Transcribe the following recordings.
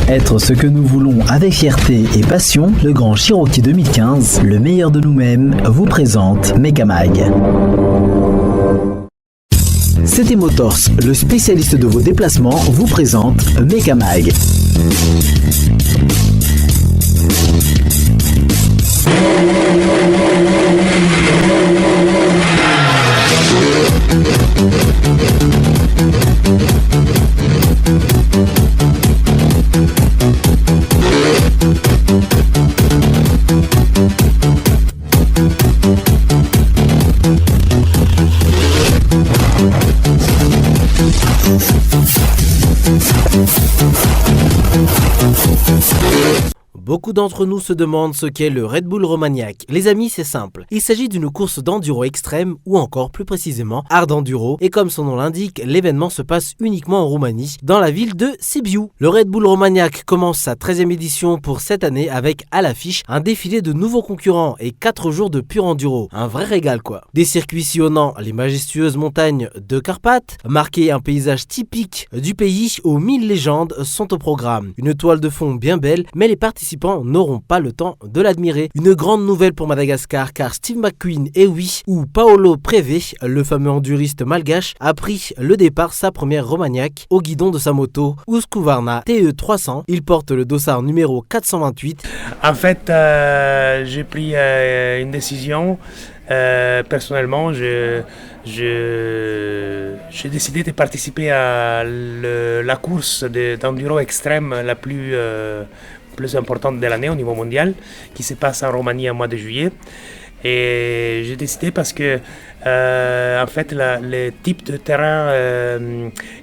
Être ce que nous voulons avec fierté et passion, le Grand Cherokee 2015, le meilleur de nous-mêmes, vous présente Megamag. CT Motors, le spécialiste de vos déplacements, vous présente Megamag. Beaucoup d'entre nous se demandent ce qu'est le Red Bull Romagnac. Les amis, c'est simple. Il s'agit d'une course d'enduro extrême, ou encore plus précisément, hard enduro. Et comme son nom l'indique, l'événement se passe uniquement en Roumanie, dans la ville de Sibiu. Le Red Bull Romagnac commence sa 13e édition pour cette année avec à l'affiche un défilé de nouveaux concurrents et 4 jours de pur enduro. Un vrai régal quoi. Des circuits sillonnant les majestueuses montagnes de Carpates, marquer un paysage typique du pays où 1000 légendes sont au programme. Une toile de fond bien belle, mais les participants n'auront pas le temps de l'admirer. Une grande nouvelle pour Madagascar car Steve McQueen, et oui, ou Paolo Preve, le fameux enduriste malgache, a pris le départ sa première Romagnac au guidon de sa moto Husqvarna TE300. Il porte le dossard numéro 428. En fait, j'ai pris une décision. Personnellement, j'ai décidé de participer à la course d'enduro extrême la plus importante de l'année au niveau mondial, qui se passe en Roumanie au mois de juillet. Et j'ai décidé parce que en fait les types de terrain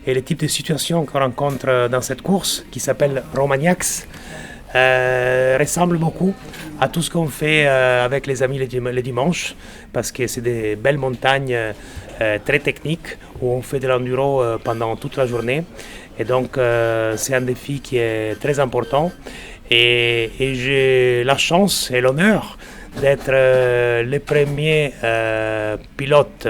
et les types de situations qu'on rencontre dans cette course, qui s'appelle Romagnacs, ressemble beaucoup à tout ce qu'on fait avec les amis les dimanches, parce que c'est des belles montagnes très techniques où on fait de l'enduro pendant toute la journée. Et donc c'est un défi qui est très important, et j'ai la chance et l'honneur d'être le premier pilote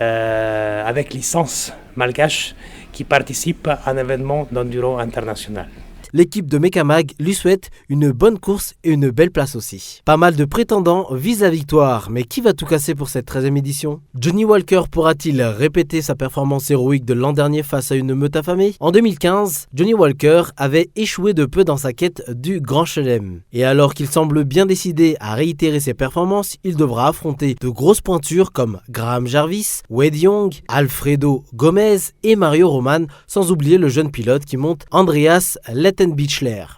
avec licence malgache qui participe à un événement d'enduro international. L'équipe de Megamag lui souhaite une bonne course et une belle place aussi. Pas mal de prétendants visent la victoire, mais qui va tout casser pour cette 13e édition? Johnny Walker pourra-t-il répéter sa performance héroïque de l'an dernier face à une meute affamée? En 2015, Johnny Walker avait échoué de peu dans sa quête du Grand Chelem. Et alors qu'il semble bien décidé à réitérer ses performances, il devra affronter de grosses pointures comme Graham Jarvis, Wade Young, Alfredo Gomez et Mario Roman, sans oublier le jeune pilote qui monte Andreas Lettenbichler.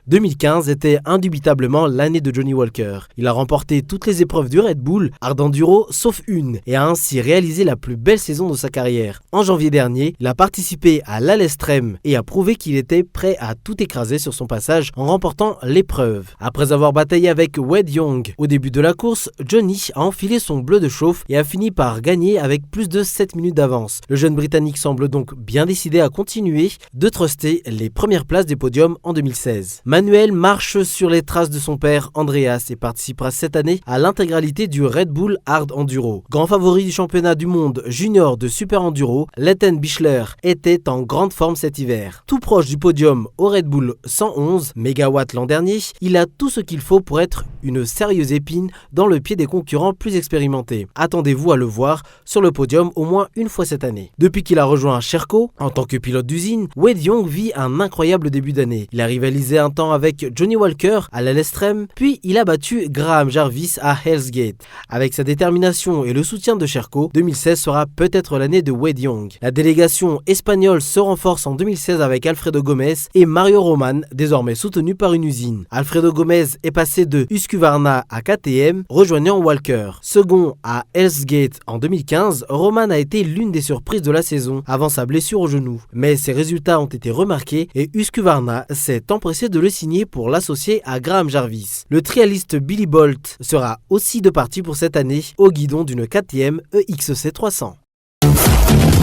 2015 était indubitablement l'année de Johnny Walker. Il a remporté toutes les épreuves du Red Bull, hard enduro sauf une, et a ainsi réalisé la plus belle saison de sa carrière. En janvier dernier, il a participé à l'Al-Extrême et a prouvé qu'il était prêt à tout écraser sur son passage en remportant l'épreuve. Après avoir bataillé avec Wade Young au début de la course, Johnny a enfilé son bleu de chauffe et a fini par gagner avec plus de 7 minutes d'avance. Le jeune Britannique semble donc bien décidé à continuer de truster les premières places des podiums en 2016. Manuel marche sur les traces de son père Andreas et participera cette année à l'intégralité du Red Bull Hard Enduro. Grand favori du championnat du monde junior de Super Enduro, Lettenbichler était en grande forme cet hiver. Tout proche du podium au Red Bull 111 MW l'an dernier, il a tout ce qu'il faut pour être une sérieuse épine dans le pied des concurrents plus expérimentés. Attendez-vous à le voir sur le podium au moins une fois cette année. Depuis qu'il a rejoint Sherco en tant que pilote d'usine, Wade Young vit un incroyable début d'année. Il a rivalisé un temps avec Johnny Walker à l'Al-Extrême, puis il a battu Graham Jarvis à Hell's Gate. Avec sa détermination et le soutien de Sherco, 2016 sera peut-être l'année de Wade Young. La délégation espagnole se renforce en 2016 avec Alfredo Gomez et Mario Roman, désormais soutenu par une usine. Alfredo Gomez est passé de Husqvarna à KTM, rejoignant Walker. Second à Hell's Gate en 2015, Roman a été l'une des surprises de la saison avant sa blessure au genou. Mais ses résultats ont été remarqués et Husqvarna s'est empressé de le signer pour l'associer à Graham Jarvis. Le trialiste Billy Bolt sera aussi de partie pour cette année au guidon d'une KTM EXC 300.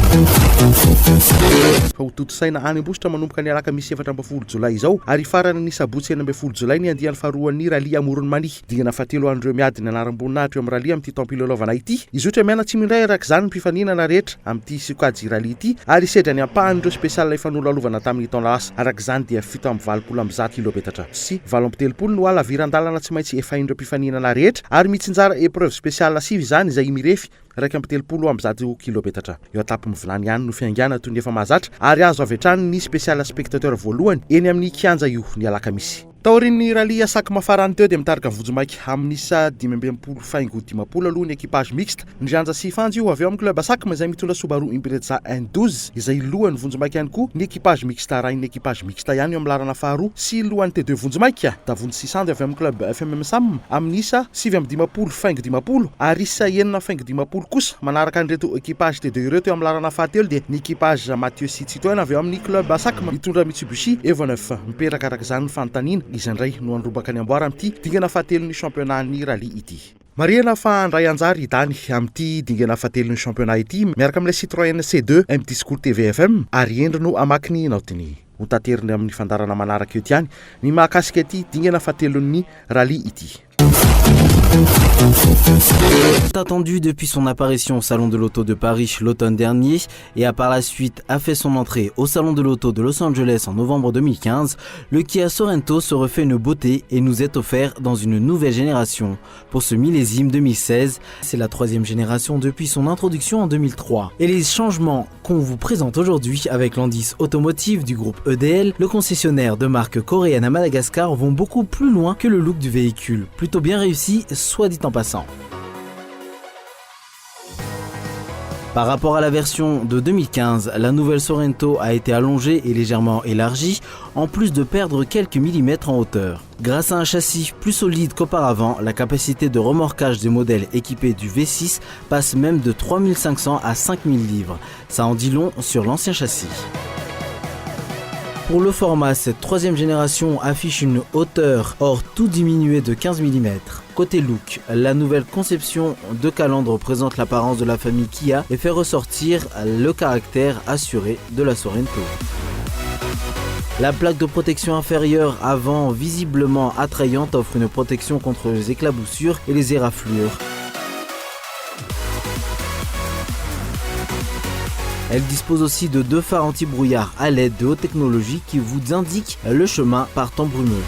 Fa ho toto-saina any Ambositra manomboka ny alakamisy 7 Jolay izao ary farany ny sabotsy 9 Jolay ny andiany faharoan'ny Rally Amoron'Many. Dingana fahatelo andreo miady ny anaram-boninahitra eo amin'ny Rally amin'ity tampilolaovana ity. Izy ohatra miana tsy mindray araka izany ny mpifaninana rehetra amin'ity sokajy Rally ity ary sedra ny ampahan'ireo spesialy ifan'olalovana tamin'ny taona lasa. Araka izany dia 7.20 kilometatra sy 7.30 no alaviran-dalana tsy maintsy efahin'ireo mpifaninana rehetra ary mitsinjara épreuve spesialy 9 izany izay mirefy 1.30 kilometatra. Eo atapy mivilany ihany no fiangana toy ny efa mahazatra ary azo avy hatrany ny spesialy spectateur voalohany eny amin'ny kianja io ny alakamisy. Taorin'ny Rally Saky Mafarany teo dia mitarika vojomaika amin'ny isa 5.50 aloha ny équipage mixte. Ny Janja sy Fanjo avy eo amin'ny club Sakma izay mitondra Subaru Impreza N12 izay lohany vojomaika ihany koa ny équipage mixte rainy équipage mixte ihany eo amin'ny larana faharoa sy lohany T2 vojomaika. Davony sy Sandy avy amin'ny club FMM Sam amin'ny isa 7.50 ary isa 9.50 kosa manaraka an'ireto équipage T2 ireo teo amin'ny larana fahatelo dia ny équipage Mathieu Sitsitoena avy eo amin'ny club Sakma mitondra Mitsubishi Evo 9 miperaka araka izany ny fanontanina. Izandray no androbaka ny amboara amin'ity dingana fahatelo ny championnat ny Rally ity. Mariana fa andray anjary idany amin'ity dingana fahatelo ny championnat ity miaraka amin'ilay Citroën C2 MT School TVFM ary endry no amakiny naotiny. Ho tateriny amin'ny fandarana manaraka eo tiany ny mahakasika ity dingana fahatelo ny Rally ity. Attendu depuis son apparition au Salon de l'Auto de Paris l'automne dernier et a par la suite a fait son entrée au Salon de l'Auto de Los Angeles en novembre 2015, le Kia Sorento se refait une beauté et nous est offert dans une nouvelle génération. Pour ce millésime 2016, c'est la troisième génération depuis son introduction en 2003. Et les changements qu'on vous présente aujourd'hui avec l'indice automotive du groupe EDL, le concessionnaire de marque coréenne à Madagascar, vont beaucoup plus loin que le look du véhicule. Plutôt bien réussi, soit dit en passant. Par rapport à la version de 2015, la nouvelle Sorento a été allongée et légèrement élargie, en plus de perdre quelques millimètres en hauteur. Grâce à un châssis plus solide qu'auparavant, la capacité de remorquage des modèles équipés du V6 passe même de 3500 à 5000 livres. Ça en dit long sur l'ancien châssis. Pour le format, cette troisième génération affiche une hauteur hors tout diminuée de 15 mm. Côté look, la nouvelle conception de calandre présente l'apparence de la famille Kia et fait ressortir le caractère assuré de la Sorento. La plaque de protection inférieure avant visiblement attrayante offre une protection contre les éclaboussures et les éraflures. Elle dispose aussi de 2 phares anti-brouillard à LED de haute technologie qui vous indiquent le chemin par temps brumeux.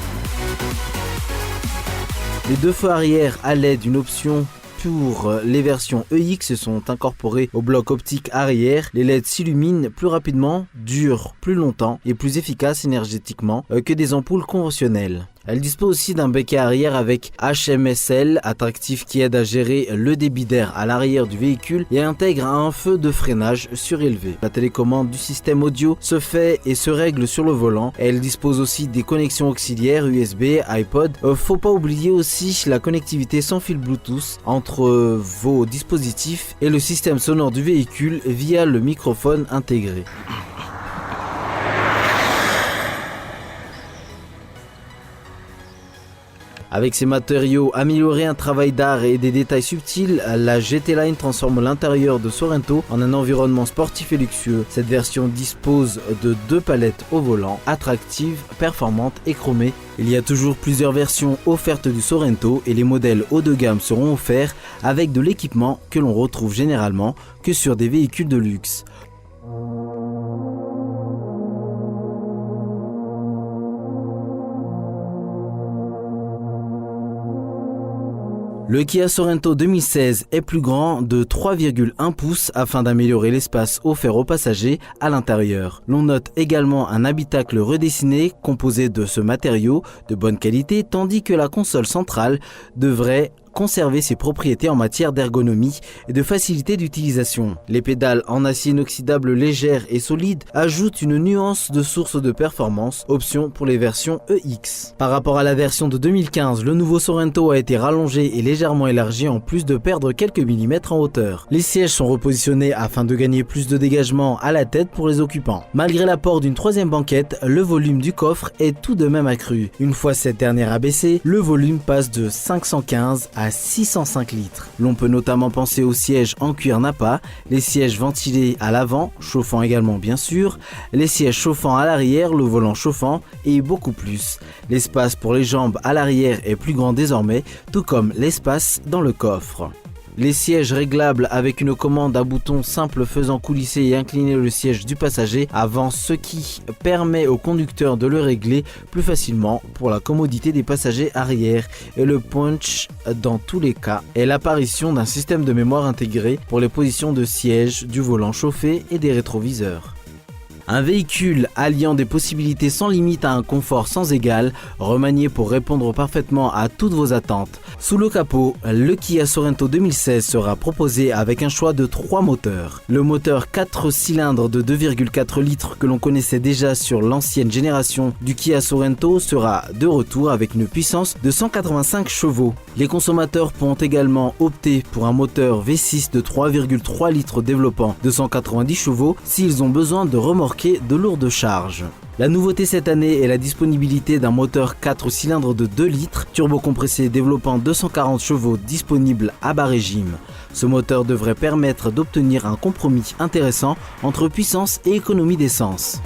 Les 2 feux arrière à LED, une option pour les versions EX, sont incorporés au bloc optique arrière. Les LED s'illuminent plus rapidement, durent plus longtemps et plus efficaces énergétiquement que des ampoules conventionnelles. Elle dispose aussi d'un becquet arrière avec HMSL attractif qui aide à gérer le débit d'air à l'arrière du véhicule et intègre un feu de freinage surélevé. La télécommande du système audio se fait et se règle sur le volant. Elle dispose aussi des connexions auxiliaires USB, iPod. Faut pas oublier aussi la connectivité sans fil Bluetooth entre vos dispositifs et le système sonore du véhicule via le microphone intégré. Avec ses matériaux améliorés, un travail d'art et des détails subtils, la GT Line transforme l'intérieur de Sorento en un environnement sportif et luxueux. Cette version dispose de 2 palettes au volant, attractives, performantes et chromées. Il y a toujours plusieurs versions offertes du Sorento et les modèles haut de gamme seront offerts avec de l'équipement que l'on retrouve généralement que sur des véhicules de luxe. Le Kia Sorento 2016 est plus grand de 3,1 pouces afin d'améliorer l'espace offert aux passagers à l'intérieur. L'on note également un habitacle redessiné composé de ce matériau de bonne qualité tandis que la console centrale devrait conserver ses propriétés en matière d'ergonomie et de facilité d'utilisation. Les pédales en acier inoxydable légères et solides ajoutent une nuance de source de performance, option pour les versions EX. Par rapport à la version de 2015, le nouveau Sorento a été rallongé et légèrement élargi en plus de perdre quelques millimètres en hauteur. Les sièges sont repositionnés afin de gagner plus de dégagement à la tête pour les occupants. Malgré l'apport d'une 3e banquette, le volume du coffre est tout de même accru. Une fois cette dernière abaissée, le volume passe de 515 à à 605 litres. L'on peut notamment penser aux sièges en cuir Nappa, les sièges ventilés à l'avant, chauffant également bien sûr, les sièges chauffants à l'arrière, le volant chauffant et beaucoup plus. L'espace pour les jambes à l'arrière est plus grand désormais, tout comme l'espace dans le coffre. Les sièges réglables avec une commande à bouton simple faisant coulisser et incliner le siège du passager avant, ce qui permet au conducteur de le régler plus facilement pour la commodité des passagers arrière. Et le punch dans tous les cas est l'apparition d'un système de mémoire intégré pour les positions de siège, du volant chauffé et des rétroviseurs. Un véhicule alliant des possibilités sans limite à un confort sans égal, remanié pour répondre parfaitement à toutes vos attentes. Sous le capot, le Kia Sorento 2016 sera proposé avec un choix de 3 moteurs. Le moteur 4 cylindres de 2,4 litres que l'on connaissait déjà sur l'ancienne génération du Kia Sorento sera de retour avec une puissance de 185 chevaux. Les consommateurs pourront également opter pour un moteur V6 de 3,3 litres développant 290 chevaux s'ils ont besoin de remorquer de lourdes charges. La nouveauté cette année est la disponibilité d'un moteur 4 cylindres de 2 litres turbocompressé développant 240 chevaux disponible à bas régime. Ce moteur devrait permettre d'obtenir un compromis intéressant entre puissance et économie d'essence.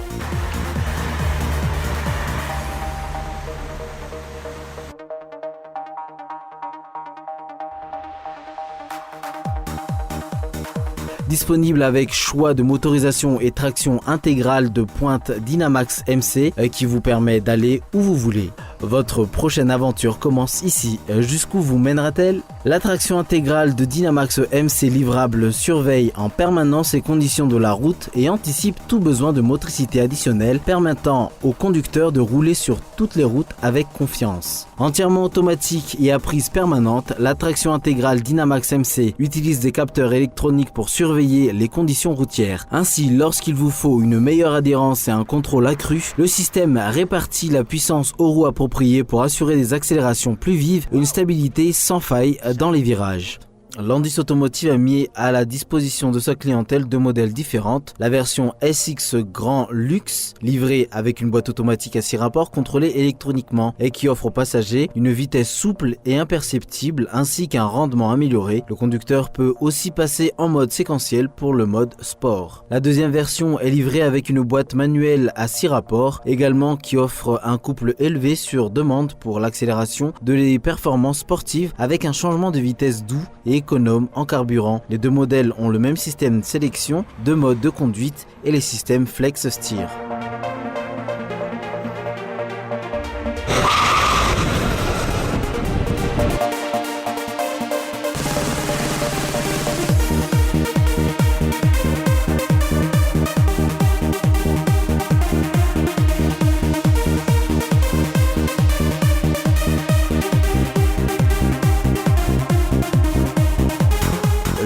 Disponible avec choix de motorisation et traction intégrale de pointe Dynamax MC qui vous permet d'aller où vous voulez. Votre prochaine aventure commence ici. Jusqu'où vous mènera-t-elle ? La traction intégrale de Dynamax MC livrable surveille en permanence les conditions de la route et anticipe tout besoin de motricité additionnelle, permettant au conducteur de rouler sur toutes les routes avec confiance. Entièrement automatique et à prise permanente, la traction intégrale Dynamax MC utilise des capteurs électroniques pour surveiller les conditions routières. Ainsi, lorsqu'il vous faut une meilleure adhérence et un contrôle accru, le système répartit la puissance aux roues appropriées pour assurer des accélérations plus vives et une stabilité sans faille dans les virages. Landis Automotive a mis à la disposition de sa clientèle 2 modèles différentes. La version SX Grand Luxe, livrée avec une boîte automatique à 6 rapports contrôlée électroniquement et qui offre aux passagers une vitesse souple et imperceptible ainsi qu'un rendement amélioré. Le conducteur peut aussi passer en mode séquentiel pour le mode sport. La deuxième version est livrée avec une boîte manuelle à 6 rapports, également qui offre un couple élevé sur demande pour l'accélération de les performances sportives avec un changement de vitesse doux et économe en carburant. Les 2 modèles ont le même système de sélection, 2 modes de conduite et les systèmes Flex Steer.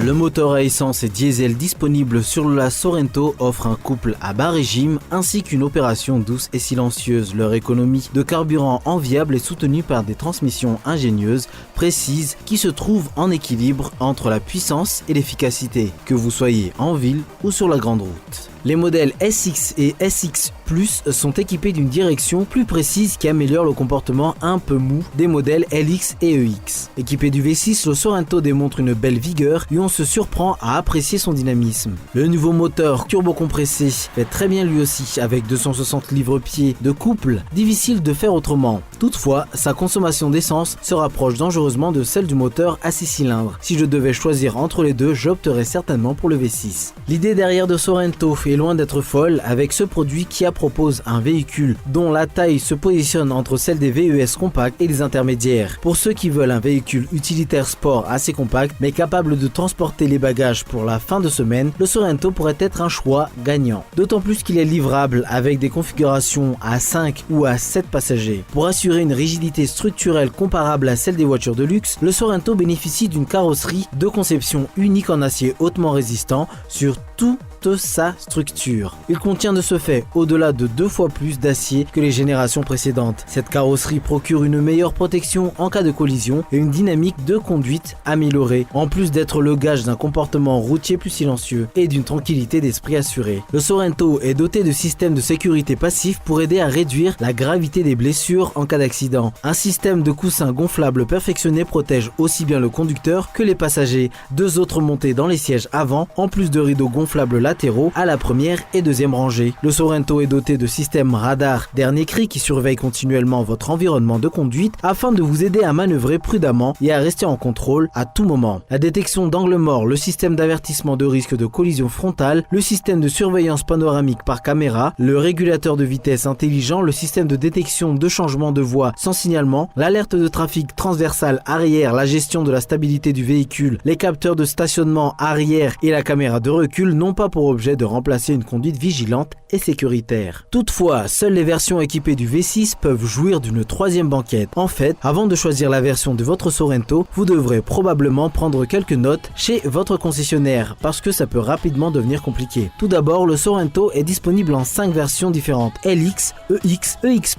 Le moteur à essence et diesel disponible sur la Sorento offre un couple à bas régime ainsi qu'une opération douce et silencieuse. Leur économie de carburant enviable est soutenue par des transmissions ingénieuses, précises, qui se trouvent en équilibre entre la puissance et l'efficacité, que vous soyez en ville ou sur la grande route. Les modèles SX et SX Plus sont équipés d'une direction plus précise qui améliore le comportement un peu mou des modèles LX et EX. Équipé du V6, le Sorento démontre une belle vigueur et on se surprend à apprécier son dynamisme. Le nouveau moteur turbocompressé fait très bien lui aussi avec 260 livres-pieds de couple, difficile de faire autrement. Toutefois, sa consommation d'essence se rapproche dangereusement de celle du moteur à 6 cylindres. Si je devais choisir entre les deux, j'opterais certainement pour le V6. L'idée derrière de Sorento est loin d'être folle avec ce produit qui propose un véhicule dont la taille se positionne entre celle des VUS compacts et des intermédiaires. Pour ceux qui veulent un véhicule utilitaire sport assez compact mais capable de transporter les bagages pour la fin de semaine, le Sorento pourrait être un choix gagnant. D'autant plus qu'il est livrable avec des configurations à 5 ou à 7 passagers. Pour assurer une rigidité structurelle comparable à celle des voitures de luxe, le Sorento bénéficie d'une carrosserie de conception unique en acier hautement résistant sur tout toute sa structure. Il contient de ce fait au-delà de 2 fois plus d'acier que les générations précédentes. Cette carrosserie procure une meilleure protection en cas de collision et une dynamique de conduite améliorée, en plus d'être le gage d'un comportement routier plus silencieux et d'une tranquillité d'esprit assurée. Le Sorento est doté de systèmes de sécurité passifs pour aider à réduire la gravité des blessures en cas d'accident. Un système de coussins gonflables perfectionné protège aussi bien le conducteur que les passagers. 2 autres montées dans les sièges avant, en plus de rideaux gonflables latéraux à la première et deuxième rangée. Le Sorento est doté de systèmes radar dernier cri qui surveillent continuellement votre environnement de conduite afin de vous aider à manœuvrer prudemment et à rester en contrôle à tout moment. La détection d'angle mort, le système d'avertissement de risque de collision frontale, le système de surveillance panoramique par caméra, le régulateur de vitesse intelligent, le système de détection de changement de voie sans signalement, l'alerte de trafic transversale arrière, la gestion de la stabilité du véhicule, les capteurs de stationnement arrière et la caméra de recul n'ont pas pour objet de remplacer une conduite vigilante et sécuritaire. Toutefois, seules les versions équipées du V6 peuvent jouir d'une 3e banquette. En fait, avant de choisir la version de votre Sorento, vous devrez probablement prendre quelques notes chez votre concessionnaire parce que ça peut rapidement devenir compliqué. Tout d'abord, le Sorento est disponible en 5 versions différentes: LX, EX, EX+,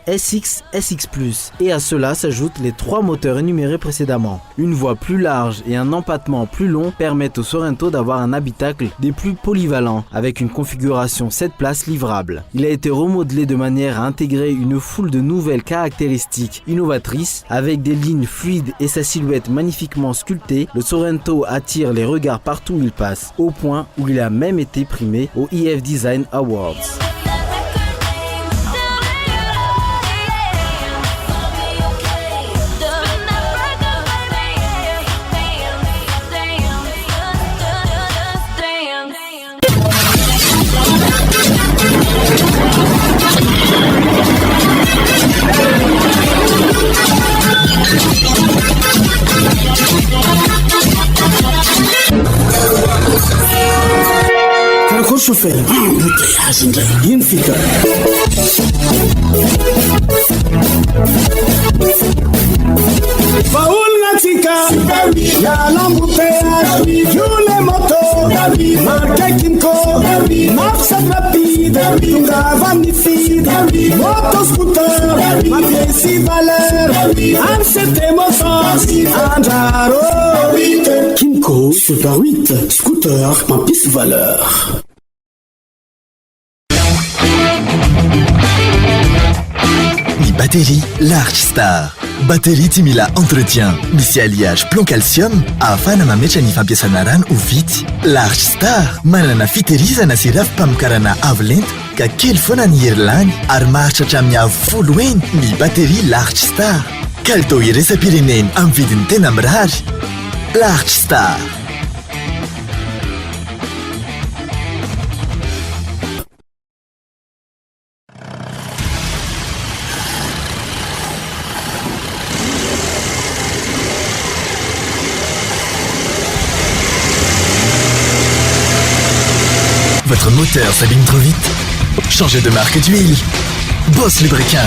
SX, SX+. Et à cela s'ajoutent les 3 moteurs énumérés précédemment. Une voie plus large et un empattement plus long permettent au Sorento d'avoir un habitacle des plus polyvalents avec une configuration 7 places livrable. Il a été remodelé de manière à intégrer une foule de nouvelles caractéristiques innovatrices avec des lignes fluides et sa silhouette magnifiquement sculptée. Le Sorento attire les regards partout où il passe, au point où il a même été primé aux EF Design Awards. شوفي حاجة ينفك Faulatika, ya lambutea, yule moto, marca Kimco, marcha rapide, tungava nifide, moto scooter, ma piesi valer, ansete motos, andaro. Kimco, Super 8, scooter, ma pièce valeur. Batterie Large Star. Batterie timila entretien. Misy alliage plomb calcium ahafahana mametra ny fampiasana rano ho vitsy. Large Star manana fitehirizana sy ravi-pamokarana avo lenta ka kely foana ny hery lany ary maharitra hatramin'ny avo 10 eny ny batterie Large Star. Kalitao iraisam-pireneny amin'ny vidiny tena mirary. Large Star. Votre moteur s'abîme trop vite? Changez de marque d'huile. Boss Lubricant,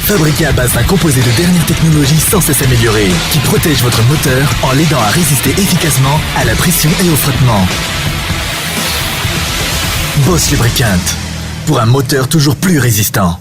fabriqué à base d'un composé de dernière technologie sans cesse amélioré, qui protège votre moteur en l'aidant à résister efficacement à la pression et au frottement. Boss Lubricant, pour un moteur toujours plus résistant.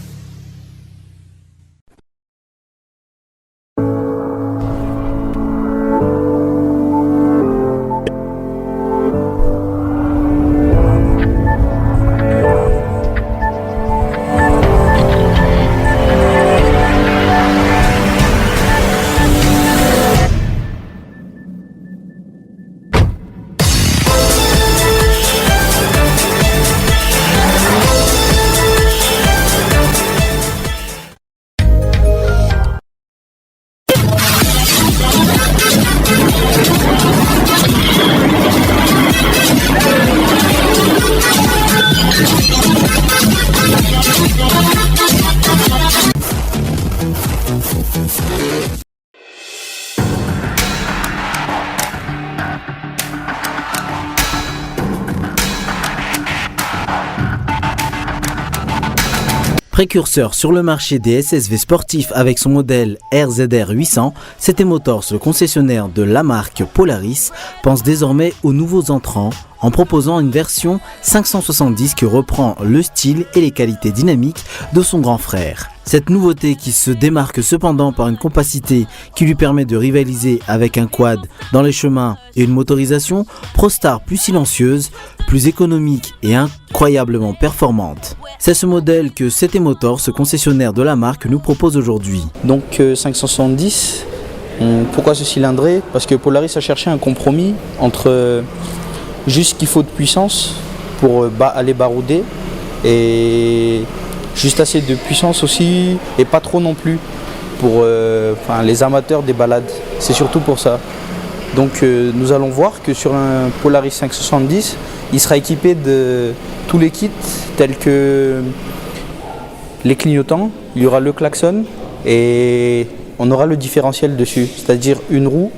Précurseur sur le marché des SSV sportifs avec son modèle RZR 800, CT Motors, le concessionnaire de la marque Polaris, pense désormais aux nouveaux entrants en proposant une version 570 qui reprend le style et les qualités dynamiques de son grand frère. Cette nouveauté qui se démarque cependant par une compacité qui lui permet de rivaliser avec un quad dans les chemins et une motorisation ProStar plus silencieuse, plus économique et incroyablement performante. C'est ce modèle que CT Motors, ce concessionnaire de la marque, nous propose aujourd'hui. Donc 570, pourquoi ce cylindré? Parce que Polaris a cherché un compromis entre juste ce qu'il faut de puissance pour aller barouder et juste assez de puissance aussi et pas trop non plus pour les amateurs des balades. C'est surtout pour ça. Donc nous allons voir que sur un Polaris 570, il sera équipé de tous les kits tels que les clignotants, il y aura le klaxon et on aura le différentiel dessus, c'est-à-dire une roue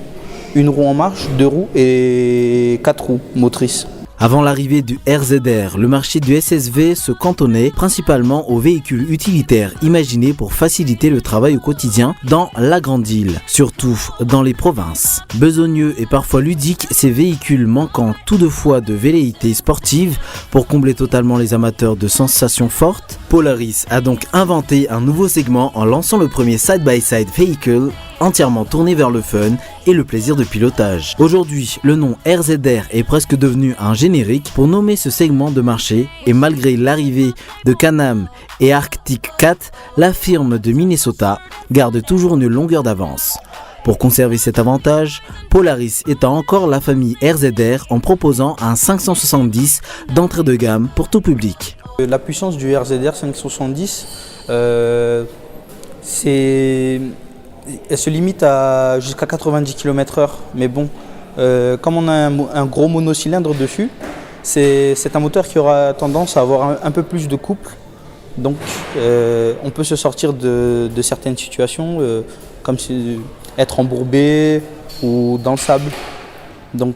en marche, 2 roues et 4 roues motrices. Avant l'arrivée du RZR, le marché du SSV se cantonnait principalement aux véhicules utilitaires imaginés pour faciliter le travail au quotidien dans la grande île, surtout dans les provinces. Besogneux et parfois ludiques, ces véhicules manquant toutefois de velléité sportive pour combler totalement les amateurs de sensations fortes, Polaris a donc inventé un nouveau segment en lançant le premier side-by-side vehicle entièrement tourné vers le fun et le plaisir de pilotage. Aujourd'hui, le nom RZR est presque devenu un générique pour nommer ce segment de marché et malgré l'arrivée de Can-Am et Arctic Cat, la firme de Minnesota garde toujours une longueur d'avance. Pour conserver cet avantage, Polaris étend encore la famille RZR en proposant un 570 d'entrée de gamme pour tout public. La puissance du RZR 570, elle se limite à jusqu'à 90 km/h, mais bon, comme on a un gros monocylindre dessus, c'est un moteur qui aura tendance à avoir un peu plus de couple, donc on peut se sortir de certaines situations, comme être embourbé ou dans le sable, donc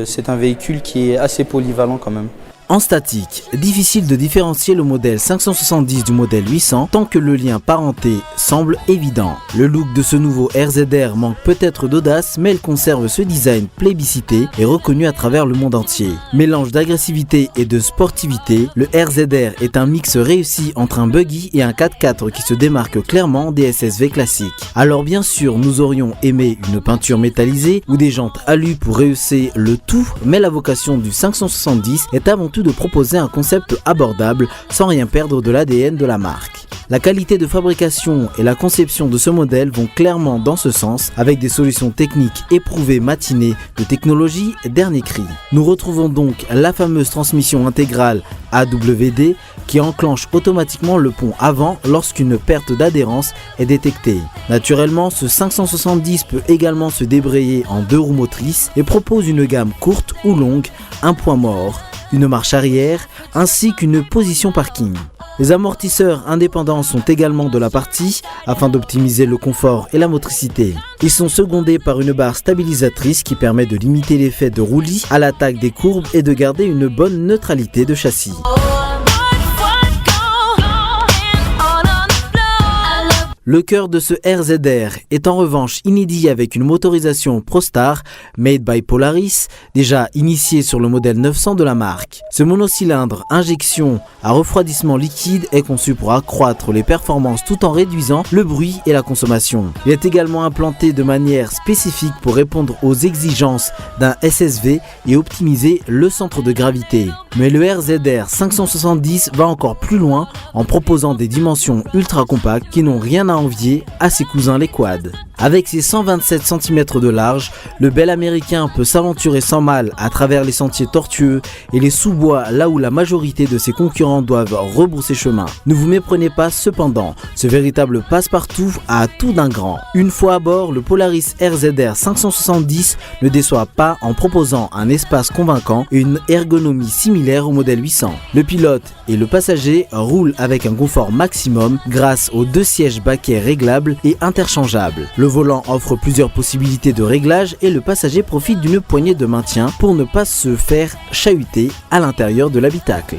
c'est un véhicule qui est assez polyvalent quand même. En statique, difficile de différencier le modèle 570 du modèle 800 tant que le lien parenté semble évident. Le look de ce nouveau RZR manque peut-être d'audace, mais il conserve ce design plébiscité et reconnu à travers le monde entier. Mélange d'agressivité et de sportivité, le RZR est un mix réussi entre un buggy et un 4x4 qui se démarque clairement des SSV classiques. Alors bien sûr, nous aurions aimé une peinture métallisée ou des jantes alu pour rehausser le tout, mais la vocation du 570 est avant tout de proposer un concept abordable sans rien perdre de l'ADN de la marque. La qualité de fabrication et la conception de ce modèle vont clairement dans ce sens avec des solutions techniques éprouvées matinées de technologie dernier cri. Nous retrouvons donc la fameuse transmission intégrale AWD qui enclenche automatiquement le pont avant lorsqu'une perte d'adhérence est détectée. Naturellement, ce 570 peut également se débrayer en 2 roues motrices et propose une gamme courte ou longue, un point mort, une marche arrière ainsi qu'une position parking. Les amortisseurs indépendants sont également de la partie afin d'optimiser le confort et la motricité. Ils sont secondés par une barre stabilisatrice qui permet de limiter l'effet de roulis à l'attaque des courbes et de garder une bonne neutralité de châssis. Le cœur de ce RZR est en revanche inédit avec une motorisation ProStar made by Polaris, déjà initiée sur le modèle 900 de la marque. Ce monocylindre injection à refroidissement liquide est conçu pour accroître les performances tout en réduisant le bruit et la consommation. Il est également implanté de manière spécifique pour répondre aux exigences d'un SSV et optimiser le centre de gravité. Mais le RZR 570 va encore plus loin en proposant des dimensions ultra compactes qui n'ont rien à envier à ses cousins les quads. Avec ses 127 cm de large, le bel américain peut s'aventurer sans mal à travers les sentiers tortueux et les sous-bois là où la majorité de ses concurrents doivent rebrousser chemin. Ne vous méprenez pas cependant, ce véritable passe-partout a tout d'un grand. Une fois à bord, le Polaris RZR 570 ne déçoit pas en proposant un espace convaincant et une ergonomie similaire au modèle 800. Le pilote et le passager roulent avec un confort maximum grâce aux 2 sièges baquets réglables et interchangeables. Le volant offre plusieurs possibilités de réglage et le passager profite d'une poignée de maintien pour ne pas se faire chahuter à l'intérieur de l'habitacle.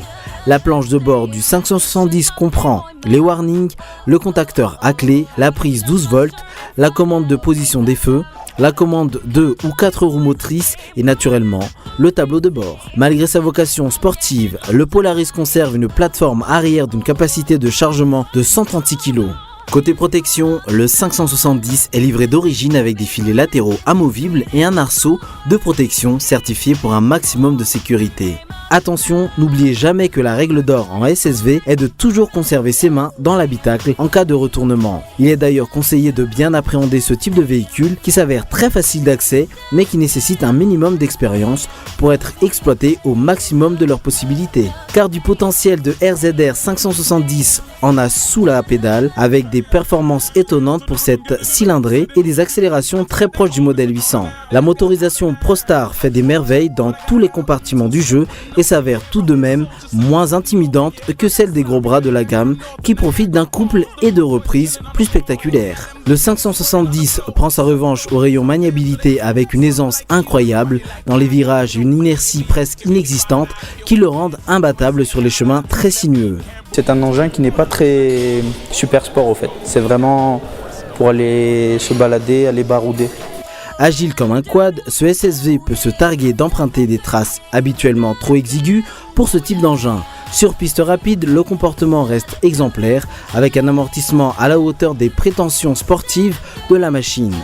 La planche de bord du 570 comprend les warnings, le contacteur à clé, la prise 12 volts, la commande de position des feux, la commande 2 ou 4 roues motrices et naturellement le tableau de bord. Malgré sa vocation sportive, le Polaris conserve une plateforme arrière d'une capacité de chargement de 136 kg. Côté protection, le 570 est livré d'origine avec des filets latéraux amovibles et un arceau de protection certifié pour un maximum de sécurité. Attention, n'oubliez jamais que la règle d'or en SSV est de toujours conserver ses mains dans l'habitacle en cas de retournement. Il est d'ailleurs conseillé de bien appréhender ce type de véhicule qui s'avère très facile d'accès mais qui nécessite un minimum d'expérience pour être exploité au maximum de leurs possibilités. Car du potentiel de RZR 570 en a sous la pédale avec des performances étonnantes pour cette cylindrée et des accélérations très proches du modèle 800. La motorisation ProStar fait des merveilles dans tous les compartiments du jeu et s'avère tout de même moins intimidante que celle des gros bras de la gamme qui profitent d'un couple et de reprises plus spectaculaires. Le 570 prend sa revanche au rayon maniabilité avec une aisance incroyable dans les virages et une inertie presque inexistante qui le rendent imbattable sur les chemins très sinueux. C'est un engin qui n'est pas très super sport au fait, c'est vraiment pour aller se balader, aller barouder. Agile comme un quad, ce SSV peut se targuer d'emprunter des traces habituellement trop exiguës pour ce type d'engin. Sur piste rapide, le comportement reste exemplaire avec un amortissement à la hauteur des prétentions sportives de la machine.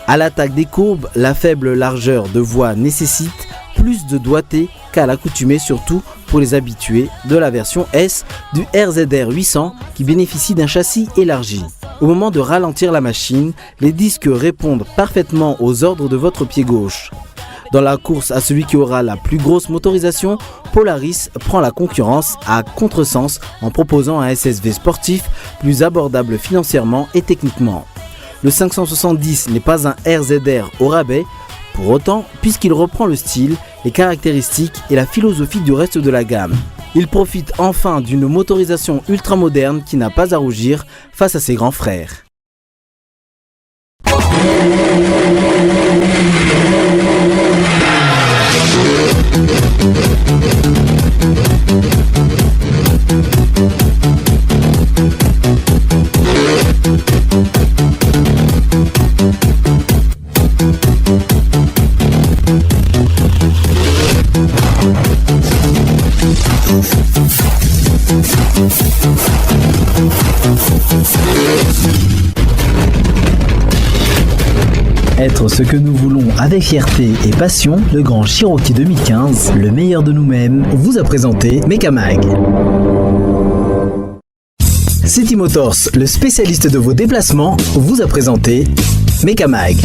À l'attaque des courbes, la faible largeur de voie nécessite plus de doigté qu'à l'accoutumée, surtout pour les habitués de la version S du RZR 800 qui bénéficie d'un châssis élargi. Au moment de ralentir la machine, les disques répondent parfaitement aux ordres de votre pied gauche. Dans la course à celui qui aura la plus grosse motorisation, Polaris prend la concurrence à contresens en proposant un SSV sportif plus abordable financièrement et techniquement. Le 570 n'est pas un RZR au rabais, pour autant, puisqu'il reprend le style, les caractéristiques et la philosophie du reste de la gamme. Il profite enfin d'une motorisation ultramoderne qui n'a pas à rougir face à ses grands frères. Être ce que nous voulons avec fierté et passion, le grand Cherokee 2015, le meilleur de nous-mêmes, vous a présenté Mekamag. City Motors, le spécialiste de vos déplacements, vous a présenté Mekamag.